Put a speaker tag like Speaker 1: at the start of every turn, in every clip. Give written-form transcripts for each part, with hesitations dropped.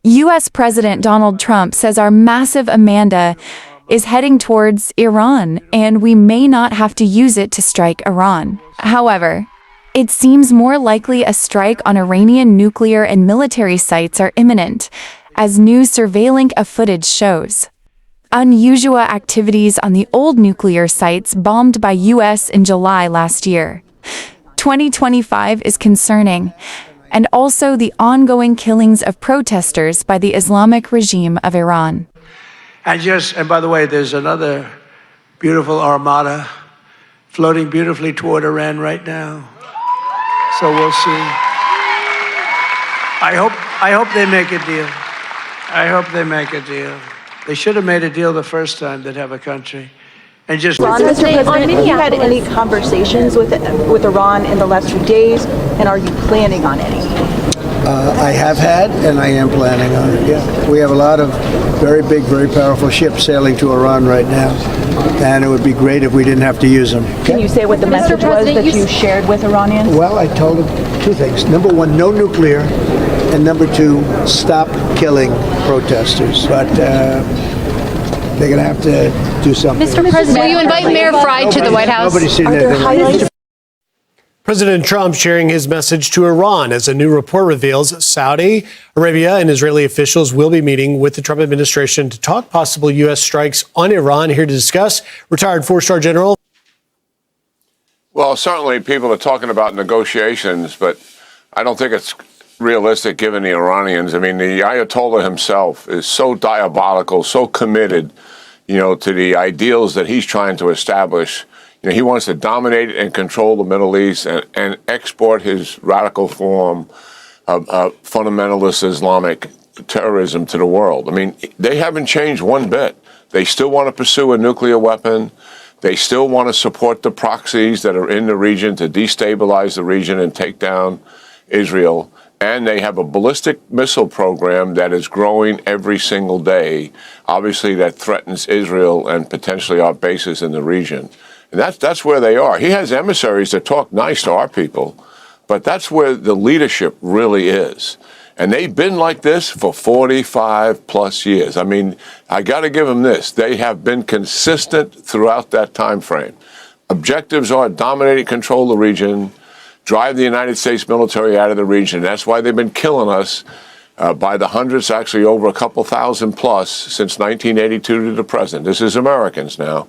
Speaker 1: U.S. President Donald Trump says our massive Amanda is heading towards Iran, and we may not have to use it to strike Iran. However, it seems more likely a strike on Iranian nuclear and military sites are imminent, as new surveillance footage shows. Unusual activities on the old nuclear sites bombed by U.S. in July last year. 2025 is concerning, and also the ongoing killings of protesters by the Islamic regime of Iran.
Speaker 2: And by the way, there's another beautiful armada floating beautifully toward Iran right now. So we'll see. I hope they make a deal. I hope they make a deal. They should have made a deal the first time they'd have a country. And just
Speaker 3: Mr. President, have you had any conversations with Iran in the last few days, and are you planning on any?
Speaker 4: I have had, and I am planning on it, yeah. We have a lot of very big, very powerful ships sailing to Iran right now, and it would be great if we didn't have to use them.
Speaker 3: Can you say what the message was that you shared with Iranians?
Speaker 4: Well, I told them two things. Number one, no nuclear, and number two, stop killing protesters. But they're going to have to do something.
Speaker 5: Mr. President, will you invite Mayor Frey to the White House?
Speaker 4: Nobody's seen
Speaker 3: Are there highlights?
Speaker 6: President Trump sharing his message to Iran as a new report reveals Saudi Arabia and Israeli officials will be meeting with the Trump administration to talk possible U.S. strikes on Iran. Here to discuss, retired four-star general.
Speaker 7: Well, certainly people are talking about negotiations, but I don't think it's realistic given the Iranians. I mean, the Ayatollah himself is so diabolical, so committed, to the ideals that he's trying to establish. He wants to dominate and control the Middle East and export his radical form of fundamentalist Islamic terrorism to the world. I mean, they haven't changed one bit. They still want to pursue a nuclear weapon. They still want to support the proxies that are in the region to destabilize the region and take down Israel. And they have a ballistic missile program that is growing every single day, obviously that threatens Israel and potentially our bases in the region. And that's where they are. He has emissaries that talk nice to our people, but that's where the leadership really is. And they've been like this for 45 plus years. I mean, I got to give them this. They have been consistent throughout that time frame. Objectives are dominate, control the region, drive the United States military out of the region. That's why they've been killing us by the hundreds, actually over a couple thousand plus since 1982 to the present. This is Americans now.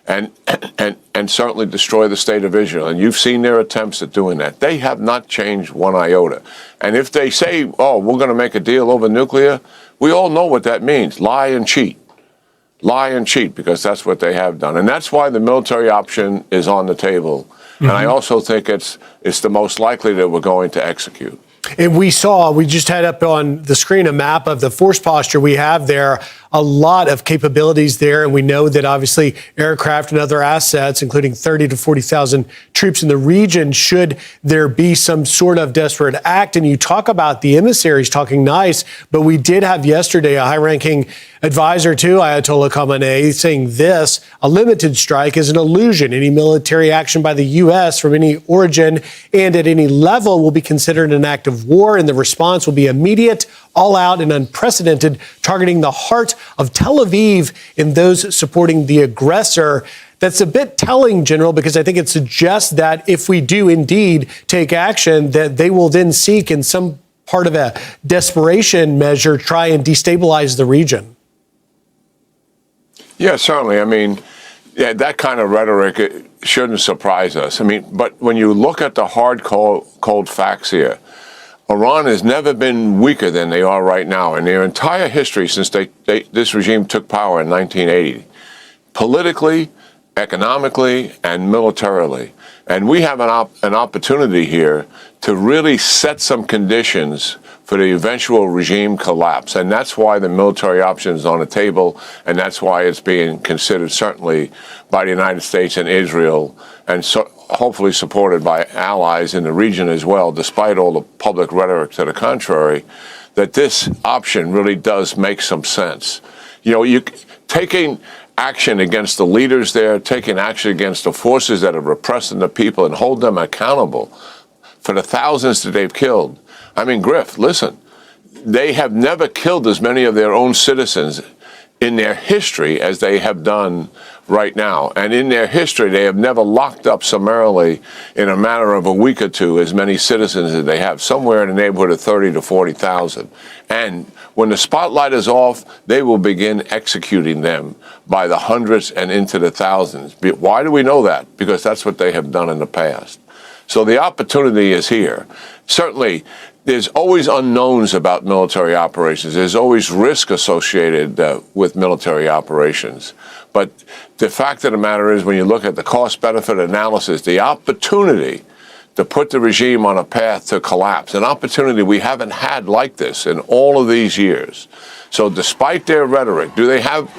Speaker 7: And certainly destroy the state of Israel. And you've seen their attempts at doing that. They have not changed one iota. And if they say, oh, we're going to make a deal over nuclear, we all know what that means. Lie and cheat. Lie and cheat, because that's what they have done. And that's why the military option is on the table. Mm-hmm. And I also think it's the most likely that we're going to execute.
Speaker 6: And we just had up on the screen a map of the force posture we have there, a lot of capabilities there. And we know that obviously aircraft and other assets, including 30 to 40,000 troops in the region, should there be some sort of desperate act. And you talk about the emissaries talking nice, but we did have yesterday a high-ranking advisor to Ayatollah Khamenei saying this: a limited strike is an illusion. Any military action by the U.S. from any origin and at any level will be considered an act of war, and the response will be immediate, all out, and unprecedented, targeting the heart of Tel Aviv and those supporting the aggressor. That's a bit telling, General, because I think it suggests that if we do indeed take action, that they will then seek, in some part of a desperation measure, try and destabilize the region.
Speaker 7: Yeah, certainly. I mean, that kind of rhetoric, it shouldn't surprise us. I mean, but when you look at the hard, cold facts here, Iran has never been weaker than they are right now in their entire history since this regime took power in 1980, politically, economically, and militarily. And we have an opportunity here to really set some conditions for the eventual regime collapse. And that's why the military option is on the table, and that's why it's being considered certainly by the United States and Israel, and hopefully supported by allies in the region as well, despite all the public rhetoric to the contrary, that this option really does make some sense. Taking action against the leaders there, taking action against the forces that are repressing the people and hold them accountable for the thousands that they've killed. I mean, Griff, listen, they have never killed as many of their own citizens in their history as they have done right now. And in their history, they have never locked up summarily in a matter of a week or two as many citizens as they have, somewhere in the neighborhood of 30 to 40,000. And when the spotlight is off, they will begin executing them by the hundreds and into the thousands. Why do we know that? Because that's what they have done in the past. So the opportunity is here. Certainly, there's always unknowns about military operations. There's always risk associated with military operations. But the fact of the matter is, when you look at the cost-benefit analysis, the opportunity to put the regime on a path to collapse, an opportunity we haven't had like this in all of these years. So despite their rhetoric, do they have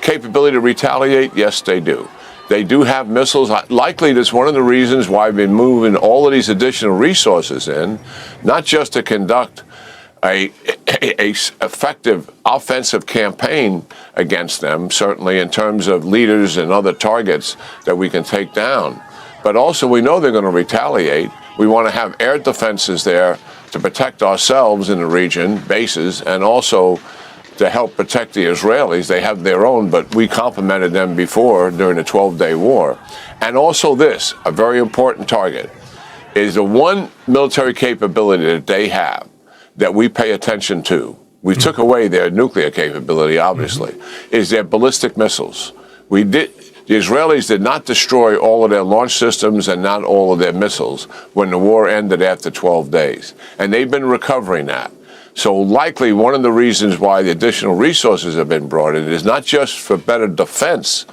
Speaker 7: capability to retaliate? Yes, they do. They do have missiles. Likely, that's one of the reasons why we've been moving all of these additional resources in, not just to conduct a effective offensive campaign against them, certainly in terms of leaders and other targets that we can take down, but also we know they're going to retaliate. We want to have air defenses there to protect ourselves in the region, bases, and also to help protect the Israelis. They have their own, but we complimented them before during the 12-day war. And also this, a very important target, is the one military capability that they have that we pay attention to. We took away their nuclear capability, obviously, is their ballistic missiles. The Israelis did not destroy all of their launch systems and not all of their missiles when the war ended after 12 days. And they've been recovering that. So likely one of the reasons why the additional resources have been brought in is not just for better defense,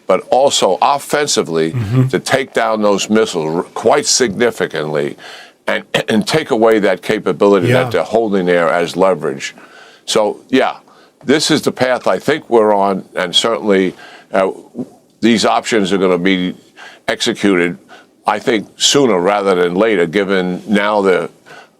Speaker 7: but also offensively to take down those missiles quite significantly and take away that capability that they're holding there as leverage. So, yeah, this is the path I think we're on, and certainly these options are going to be executed, I think, sooner rather than later, given now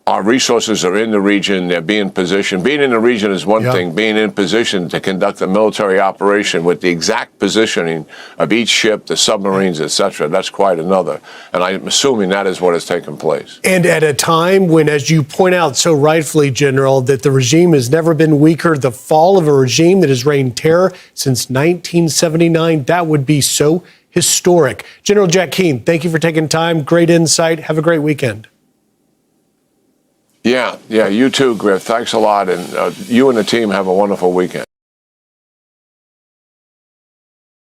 Speaker 7: our resources are in the region, they're being positioned. Being in the region is one thing, being in position to conduct a military operation with the exact positioning of each ship, the submarines, etc., that's quite another. And I'm assuming that is what has taken place.
Speaker 6: And at a time when, as you point out so rightfully, General, that the regime has never been weaker, the fall of a regime that has reigned terror since 1979, that would be so historic. General Jack Keane, thank you for taking time. Great insight. Have a great weekend.
Speaker 7: Yeah, you too, Griff. Thanks a lot. And you and the team have a wonderful weekend.